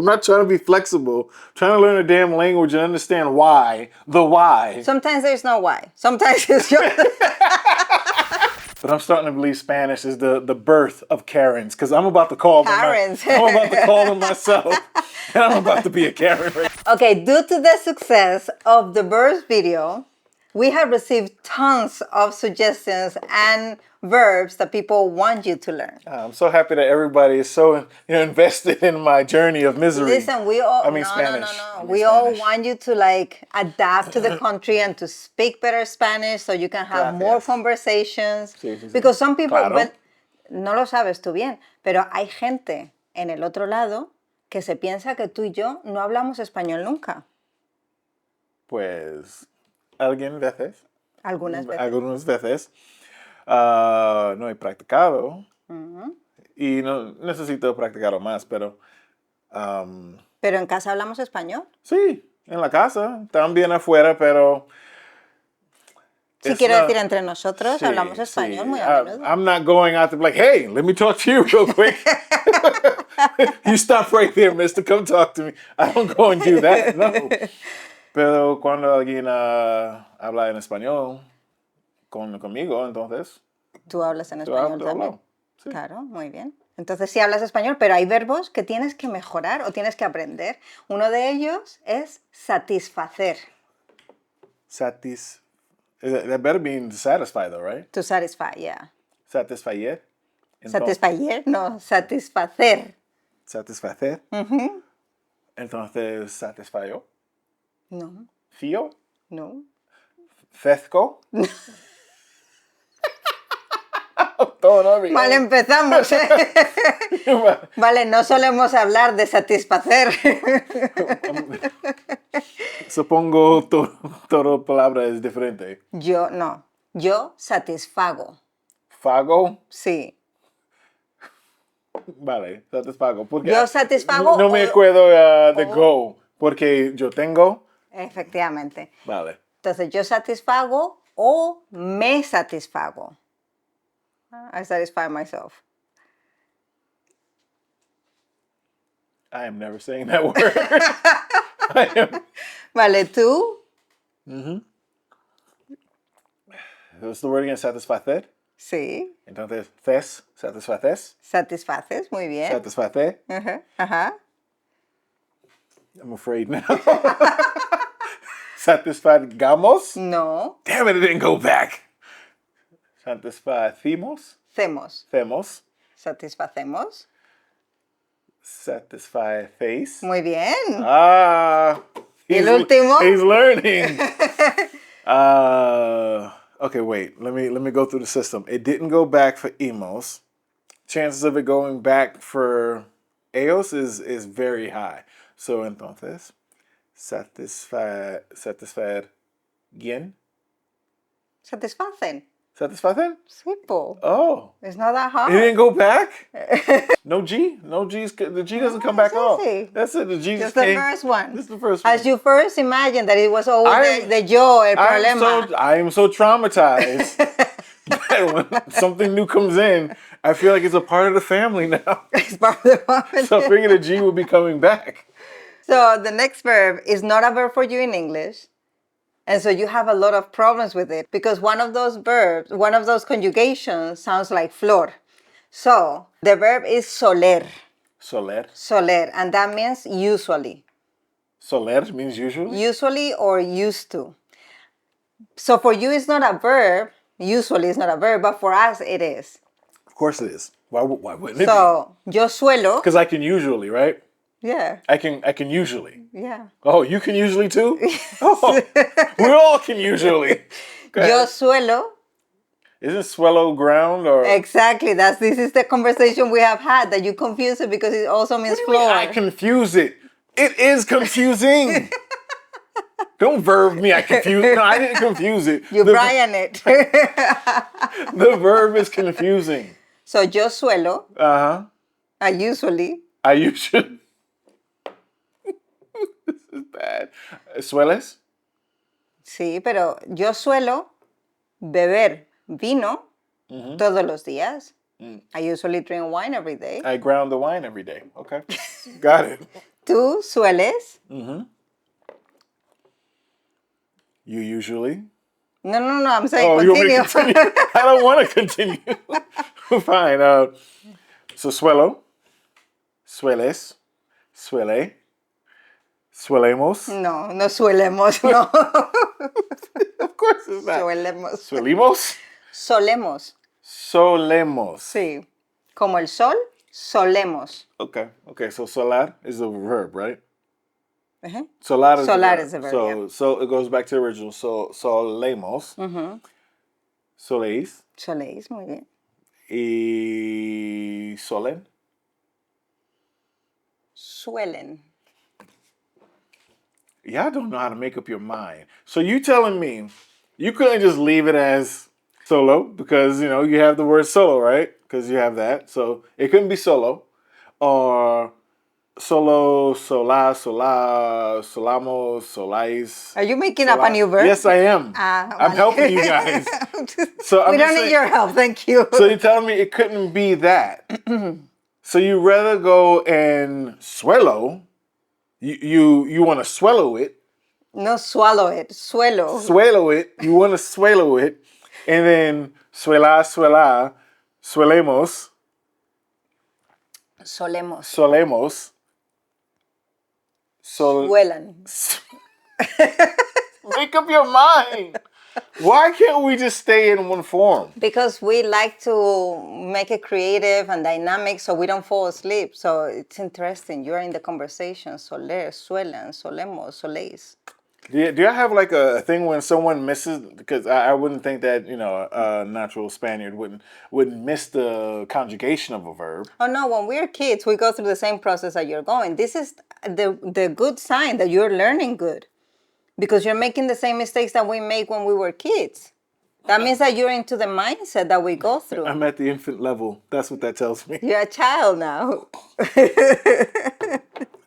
I'm not trying to be flexible. I'm trying to learn a damn language and understand why. The why. Sometimes there's no why. Sometimes it's just... But I'm starting to believe Spanish is the birth of Karens, because I'm about to call them. Karens. I'm about to call them myself. And I'm about to be a Karen. Okay, due to the success of the Verbs video, we have received tons of suggestions and verbs that people want you to learn. I'm so happy that everybody is so invested in my journey of misery. Listen, we all Spanish. We all want you to like adapt to the country and to speak better Spanish so you can have more conversations. Sí. Because some people, Claro. but no lo sabes tú bien, pero hay gente en el otro lado que se piensa que tú y yo no hablamos español nunca. Pues, algunas veces. Algunas veces. Algunas veces. No he practicado. Y no necesito practicarlo más, pero... ¿Pero en casa hablamos español? Sí, en la casa. También afuera, pero... Sí, quiero decir, entre nosotros hablamos español muy a menudo. I'm not going out to be like, hey, let me talk to you real quick. You stop right there, mister. Come talk to me. I don't go and do that, no. Pero cuando alguien habla en español conmigo, entonces... Tú hablas en español también. Sí. Claro, muy bien. Entonces sí hablas español, pero hay verbos que tienes que mejorar o tienes que aprender. Uno de ellos es satisfacer. That better mean satisfy, though, right? To satisfy, yeah. Satisfacer. Satisfacer, no, satisfacer. Satisfacer. Entonces, satisfayo. No. Fío. No. Fezco. Todo bien. Vale, empezamos. Vale, no solemos hablar de satisfacer. Supongo toda palabra es diferente. Yo satisfago. ¿Fago? Sí. Vale, satisfago. Porque Yo satisfago. No me acuerdo de go, porque yo tengo. Efectivamente. Vale. Entonces, yo satisfago o me satisfago. I satisfy myself. I am never saying that word. Vale, ¿tú? What's the word again? Satisfacer. Sí. Entonces, satisfaces. Satisfaces, muy bien. Satisfacer. Ajá. I'm afraid now. Satisfagamos? No. Damn it didn't go back. Satisfacimos? Hacemos. Satisfacemos. Satisface. Muy bien. El último. He's learning. Okay, wait. Let me go through the system. It didn't go back for emos. Chances of it going back for eos is very high. So entonces, satisfacer bien. Satisfacen. Satisfacen? Sí, po. Oh. It's not that hard. It didn't go back? No G? No G's. The G doesn't come back at all. That's it. The G just came. the first one. This is the first one. As you first imagined that it was always the yo, el problema. I am so traumatized that when something new comes in, I feel like it's a part of the family now. It's part of the family. So I figured the G will be coming back. So the next verb is not a verb for you in English. And so you have a lot of problems with it because one of those verbs, one of those conjugations sounds like flor. So the verb is soler. Soler. Soler. And that means usually. Soler means usually? Usually or used to. So for you it's not a verb. Usually it's not a verb, but for us it is. Of course it is. Why wouldn't it So yo suelo. Because I can usually, right? Yeah. I can usually. Yeah. Oh, you can usually too? Oh, we all can usually. Yo suelo. Isn't swallow ground or? Exactly. This is the conversation we have had that you confuse it because it also means floor. I confuse it. It is confusing. Don't verb me. I confuse. No, I didn't confuse it. You Bryan it. The verb is confusing. So yo suelo. I usually. This is bad. ¿Sueles? Sí, pero yo suelo beber vino todos los días. I usually drink wine every day. I ground the wine every day. Okay. Got it. tú sueles. You usually. No, I'm saying Oh, you want me to continue. continue? I don't want to continue. Fine. So suelo, sueles, suele, suelemos. No suelemos, no. Of course it's not. Suelemos. Suelimos, Solemos. solemos. Sí. Como el sol, solemos. Okay. So solar is a verb, right? Uh-huh. Solar is Solar a verb. is a verb, So it goes back to the original. So solemos, soléis, Soléis, muy bien. y solen. Suelen. Y'all don't know how to make up your mind. So you telling me you couldn't just leave it as solo because, you have the word solo, right? Because you have that. So it couldn't be solo. Or solo, sola, solamos, solais. Are you making up a new verb? Yes, I am. I'm helping you guys. So we don't need your help, thank you. So you're telling me it couldn't be that. So you rather go and swallow. You want to swallow it. No swallow it, suelo. Swallow it. You want to swallow it. And then suela, suelemos. Solemos. Solemos. Suelan. Make up your mind. Why can't we just stay in one form? Because we like to make it creative and dynamic so we don't fall asleep. So it's interesting. You're in the conversation. Soler, suelan, solemos, soléis. Do you have like a thing when someone misses? Because I wouldn't think that a natural Spaniard wouldn't miss the conjugation of a verb. Oh no, when we're kids, we go through the same process that you're going. This is the good sign that you're learning good. Because you're making the same mistakes that we make when we were kids. That means that you're into the mindset that we go through. I'm at the infant level. That's what that tells me. You're a child now.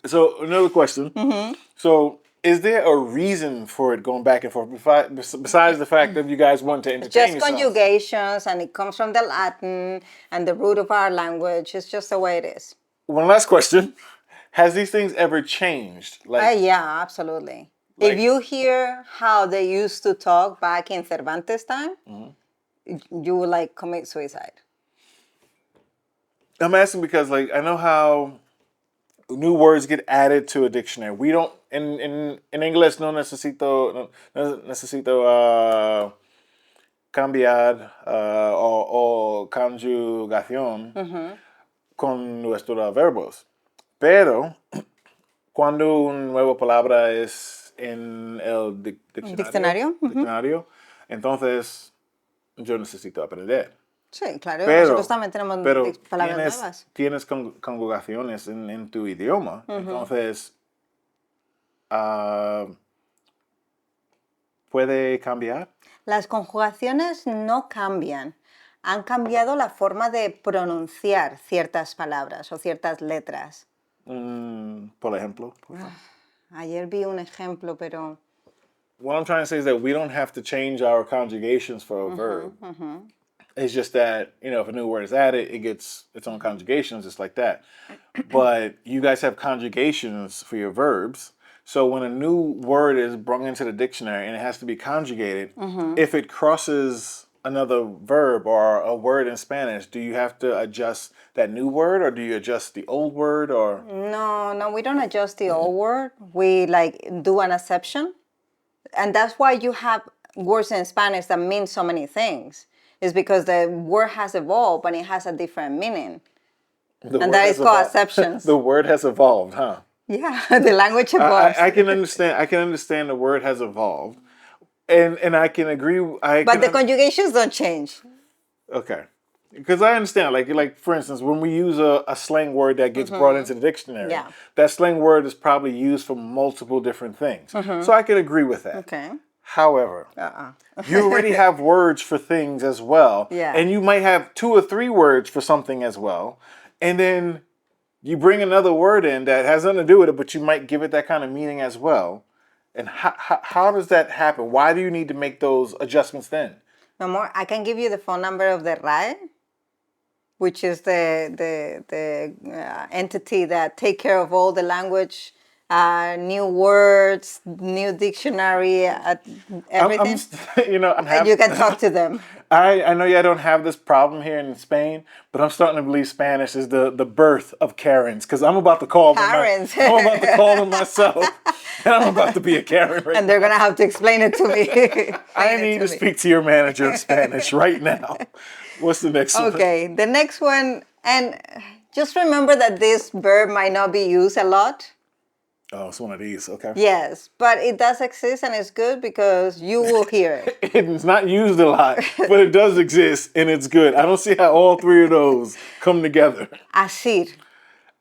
So another question. So is there a reason for it going back and forth besides the fact that you guys want to entertain Just yourselves? conjugations, and it comes from the Latin and the root of our language. It's just the way it is. One last question. Has these things ever changed? Yeah, absolutely. If you hear how they used to talk back in Cervantes' time, you would commit suicide. I'm asking because I know how new words get added to a dictionary. We don't in English no necesito cambiar o conjugación con nuestros verbos. Pero cuando una nueva palabra es en el diccionario, entonces yo necesito aprender. Sí, claro. Pero, nosotros también tenemos palabras nuevas. Tienes conjugaciones en tu idioma, entonces ¿puede cambiar? Las conjugaciones no cambian. Han cambiado la forma de pronunciar ciertas palabras o ciertas letras. Por ejemplo. Ayer vi un ejemplo, pero... What I'm trying to say is that we don't have to change our conjugations for a verb. It's just that, if a new word is added, it gets its own conjugations, just like that. But you guys have conjugations for your verbs. So when a new word is brought into the dictionary and it has to be conjugated, if it crosses another verb or a word in Spanish, do you have to adjust that new word or do you adjust the old word? Or No, we don't adjust the old word. We do an exception. And that's why you have words in Spanish that mean so many things. It's because the word has evolved and it has a different meaning. And that is called exceptions. The word has evolved, huh? Yeah, the language evolves. I can understand the word has evolved. And I can agree. But the conjugations don't change. Okay. Because I understand, like for instance, when we use a slang word that gets brought into the dictionary, that slang word is probably used for multiple different things. So I can agree with that. Okay. However, you already have words for things as well. Yeah. And you might have 2 or 3 words for something as well. And then you bring another word in that has nothing to do with it, but you might give it that kind of meaning as well. And how does that happen? Why do you need to make those adjustments then? No more. I can give you the phone number of the RAE. which is the entity that take care of all the language, new words, new dictionary, everything. I'm You can talk to them. I know I don't have this problem here in Spain, but I'm starting to believe Spanish is the birth of Karens, because I'm about to call them. Karens. I'm about to call them myself, and I'm about to be a Karen right And they're gonna have to explain it to me. I need to speak to your manager in Spanish right now. What's the next one? Okay, the next one, and just remember that this verb might not be used a lot. Oh, it's one of these. Okay. Yes, but it does exist and it's good because you will hear it. It's not used a lot, but it does exist and it's good. I don't see how all three of those come together. Asir.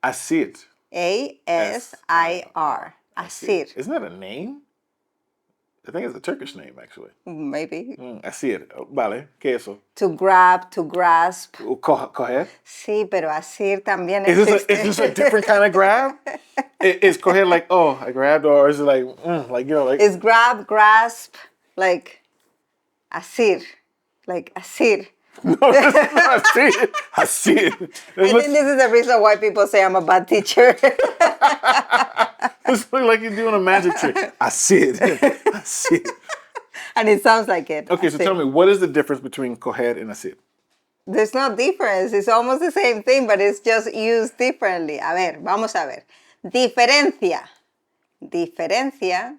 Asir. A-S-I-R. Asir. Isn't that a name? I think it's a Turkish name, actually. Maybe. Asir. Vale. ¿Qué es eso? To grab, to grasp. Coger. Sí, pero asir también Is existe. this a different kind of grab? Is coger like, oh, I grabbed, or is it like, like, like? It's grab, grasp, like asir. Like asir. No, this is not asir. Asir. I think this is the reason why people say I'm a bad teacher. It's like you're doing a magic trick. Asir. Asir. And it sounds like it. Okay, so tell me, what is the difference between coger and asir? There's no difference. It's almost the same thing, but it's just used differently. A ver, vamos a ver. Diferencia. Diferencia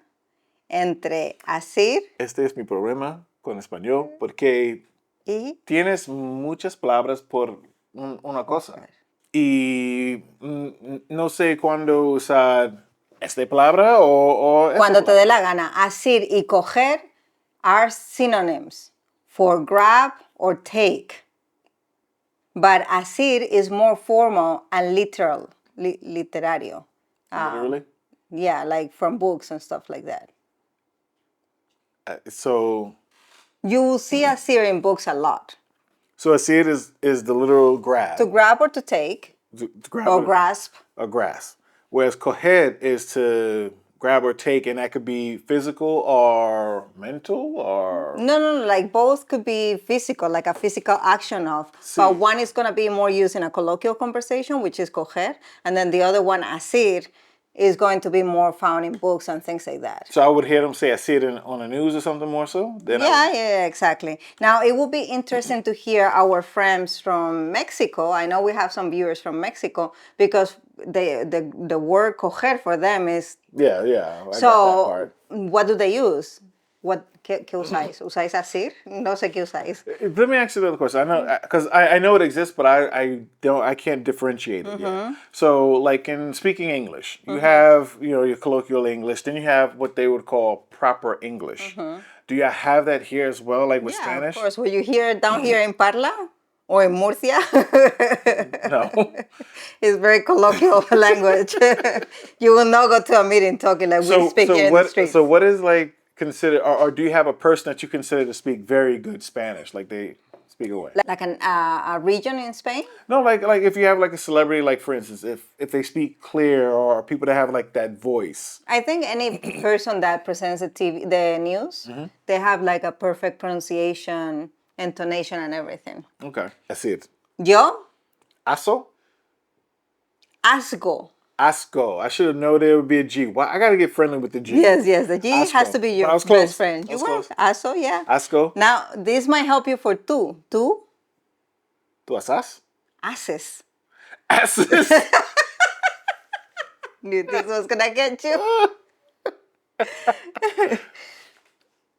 entre asir Este es mi problema con español, porque y... tienes muchas palabras por una cosa. Y no sé cuándo usar esta palabra o esta Cuando te palabra. dé la gana. Asir y coger are synonyms for grab or take. But asir is more formal and literal, literario. Literally? Yeah, like from books and stuff like that. So You will see asir in books a lot. asir is the literal grab. To grab or to take, To grab or grasp. or grasp. Whereas coger is to grab or take, and that could be physical or mental or... No, like both could be physical, like a physical action of. Sí. But one is going to be more used in a colloquial conversation, which is coger. And then the other one, asir, is going to be more found in books and things like that. So I would hear them say asir on the news or something more so? Yeah, exactly. Now, it will be interesting to hear our friends from Mexico. I know we have some viewers from Mexico because the word coger for them is... Yeah, I got that So, part. what do they use? ¿Qué usáis? ¿Usáis asir? No sé qué usáis. Let me ask you another question. I know because I know it exists, but I can't differentiate it yet. So, like in speaking English, you have your colloquial English, then you have what they would call proper English. Do you have that here as well, like with Spanish? Of course. Will you hear it down here in Parla or in Murcia? No. It's very colloquial language. You will not go to a meeting talking like we speak here in the street. So what is like considered, or do you have a person that you consider to speak very good Spanish, like they speak away? Like a region in Spain? No, like if you have like a celebrity, like for instance, if they speak clear, or people that have like that voice. I think any person that presents the news, they have like a perfect pronunciation, intonation, and everything. Okay, that's it. Yo, Aso? asgo. Asco. I should have known there would be a G. Why I gotta get friendly with the G. Yes, the G Asco. has to be your I was close. best friend. I You was were close. aso, yeah. Asco. Now, this might help you for two. Two ¿Tú asas? ases. Asses. Knew this was gonna get you.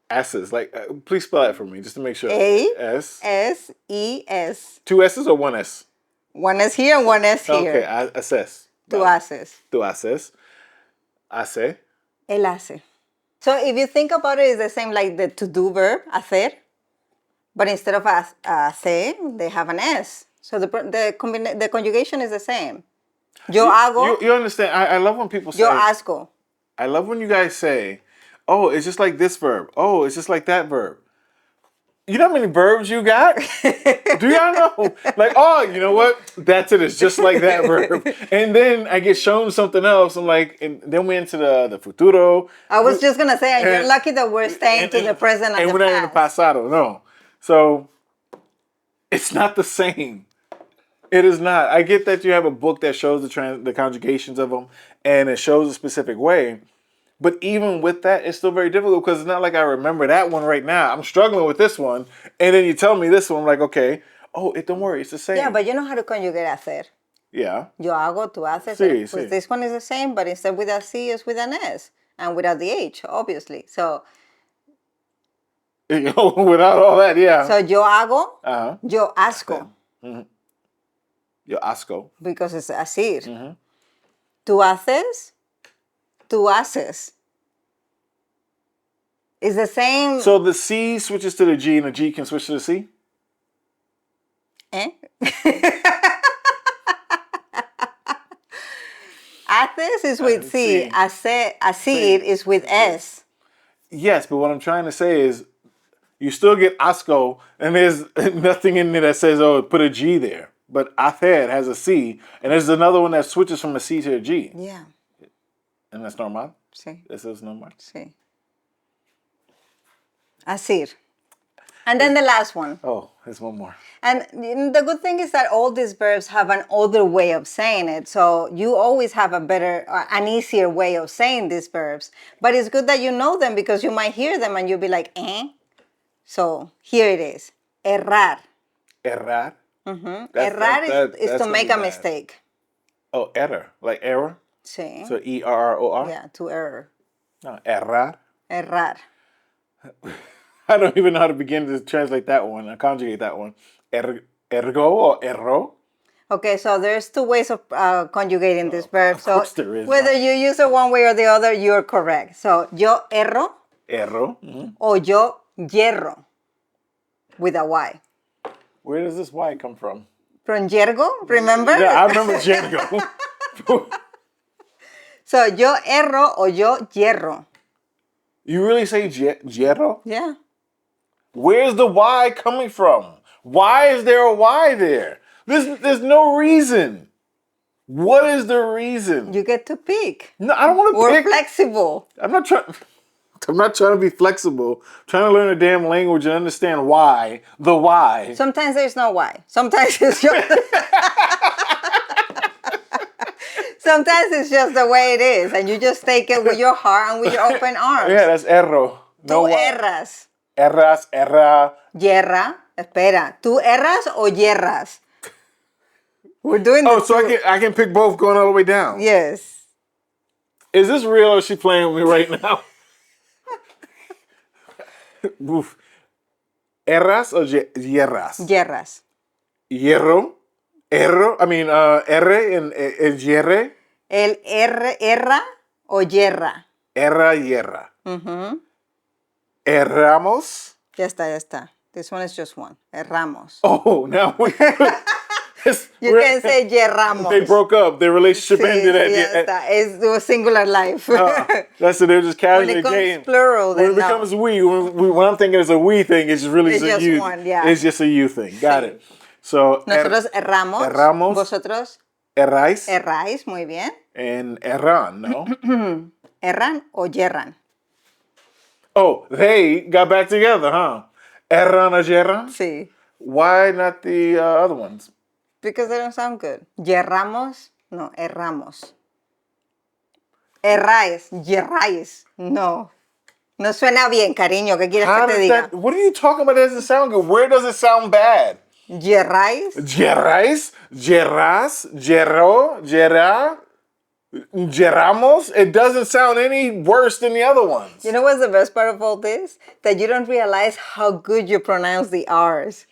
Asses. Like, please spell that for me, just to make sure. S. A-S-E-S. Two S's or one S? One is here and one is here. Okay, assess. Two ases. Tú haces. Hace. El hace. So if you think about it, it's the same like the to-do verb, hacer. But instead of hace, they have an S. So the conjugation is the same. Yo hago, You understand? I love when people say. yo asco. I love when you guys say, "Oh, it's just like this verb. Oh, it's just like that verb." You know how many verbs you got? Do y'all know? Like, oh, you know what? That's it. It's just like that verb. And then I get shown something else. I'm like, and then we're into the futuro. I was just going to say, and you're lucky that we're staying to the present and and the we're not in the past. pasado. No. So it's not the same. It is not. I get that you have a book that shows the conjugations of them, and it shows a specific way. But even with that, it's still very difficult because it's not like I remember that one right now. I'm struggling with this one, and then you tell me this one, I'm like, okay, don't worry, it's the same. Yeah, but you know how to conjugate hacer. Yeah. Yo hago, tú haces. Sí, Pues sí. this one is the same, but instead with a C, it's with an S. And without the H, obviously. So Without all that, yeah. So yo hago, Uh-huh. yo asco. Yo asco. Because it's asir. Tú haces, tú haces. It's the same. So the C switches to the G, and the G can switch to the C? Eh? Haces is with C. Asir is with S. Yes, but what I'm trying to say is you still get asco, and there's nothing in there that says, put a G there. But hacer has a C, and there's another one that switches from a C to a G. Yeah. And that's normal? Sí. This is normal? Sí. Asir. And then the last one. Oh, there's one more. And the good thing is that all these verbs have an older way of saying it. So you always have a better, an easier way of saying these verbs. But it's good that you know them because you might hear them and you'll be like, eh? So here it is. Errar. Errar? Errar is to make a mistake. Oh, error. Like error? Sí. So E-R-R-O-R? Yeah, to error. No, errar. Errar. I don't even know how to begin to translate that one, conjugate that one. Ergo or erro? Okay, so there's two ways of conjugating this verb. So course there is. whether you use it one way or the other, you're correct. So yo erro Erro. o yo hierro with a Y. Where does this Y come from? From yergo, remember? Yeah, I remember Django. So yo erro o yo hierro. You really say hierro? Yeah. Where's the Y coming from? Why is there a Y there? There's no reason. What is the reason? You get to pick. No, I don't want to We're pick. flexible. I'm not trying to be flexible. I'm trying to learn a damn language and understand why. The why. Sometimes there's no Y. Sometimes it's just sometimes it's just the way it is, and you just take it with your heart and with your open arms. Yeah, that's erro. No Tú Y. erras. Erras, erra. Yerra. Espera. ¿Tú erras o yerras? We're doing this. Oh, so I can pick both going all the way down. Yes. Is this real or is she playing with me right now? Oof. Erras or yerras? Yerras. Hierro. Erro. I mean, R and yerre. El erra o yerra. Erra, yerra. Erramos. Ya está. This one is just one. Erramos. Oh, now You can say yerramos. They broke up. Their relationship ended at ya está. It's a singular life. That's it. They're just casually When it comes game. plural, When then it becomes we, when I'm thinking it's a we thing, it's really It's a just you. one, yeah. It's just a you thing. Got it. So Nosotros erramos. Erramos. Vosotros erráis erráis. Muy bien. and erran, no? Erran o yerran. Oh, they got back together, huh? Erran or yerran? Sí. Why not the other ones? Because they don't sound good. Yerramos. No, erramos. Erráis. Yerráis. No. No suena bien, cariño. ¿Qué quieres How que te does diga? that? What are you talking about? That doesn't sound good. Where does it sound bad? Yerráis. Yerráis, yerras, yerro, yerra, yerramos. It doesn't sound any worse than the other ones. You know what's the best part of all this? That you don't realize how good you pronounce the R's.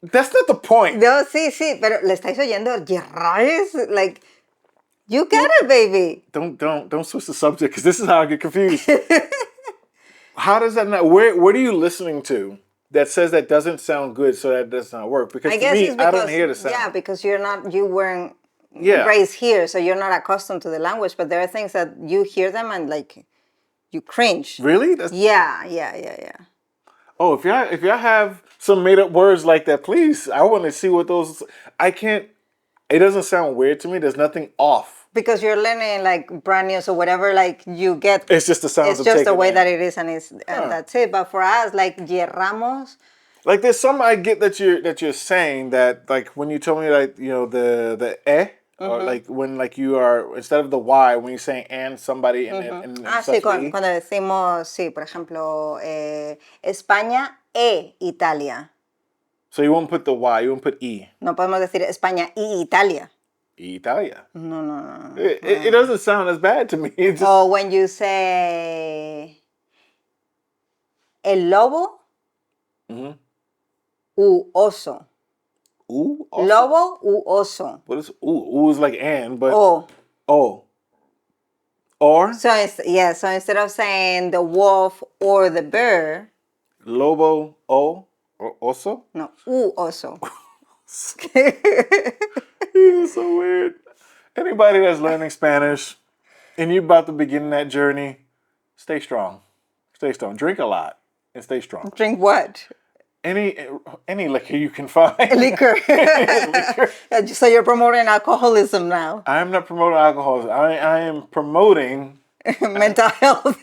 That's not the point. No, sí, pero le estáis oyendo yerráis. Like, you get it, baby. Don't switch the subject because this is how I get confused. How does that not? Where are you listening to that says that doesn't sound good, so that does not work? Because I to guess me, it's because, I don't hear the sound. Yeah, because you weren't Yeah. raised here, so you're not accustomed to the language. But there are things that you hear them and like you cringe. Really? That's, Yeah. oh, if y'all have some made up words like that, please. I want to see what those. I can't. It doesn't sound weird to me. There's nothing off. Because you're learning like brand new, so whatever like you get, It's just the sounds. it's just the way that it is, and that's it. But for us, like yerramos, Like there's some I get that you're saying that like when you told me like the or like when like you are instead of the y when you're saying and somebody and Ah, sí, such the e. cuando decimos, sí, por ejemplo, España e Italia. So you won't put the y, you won't put e. No podemos decir España y Italia. Italia. No, no, no. It doesn't sound as bad to me. It just, Or when you say el lobo u oso. ooh, also? Lobo u oso. What is ooh? Ooh is like and, but O. or So instead of saying the wolf or the bear, lobo o or oso. no, u oso. It's so weird. Anybody that's learning Spanish and you're about to begin that journey, stay strong. Stay strong. Drink a lot and stay strong. Drink what? Any liquor you can find. Liquor. Liquor. So you're promoting alcoholism now. I am not promoting alcohol. I am promoting Mental health.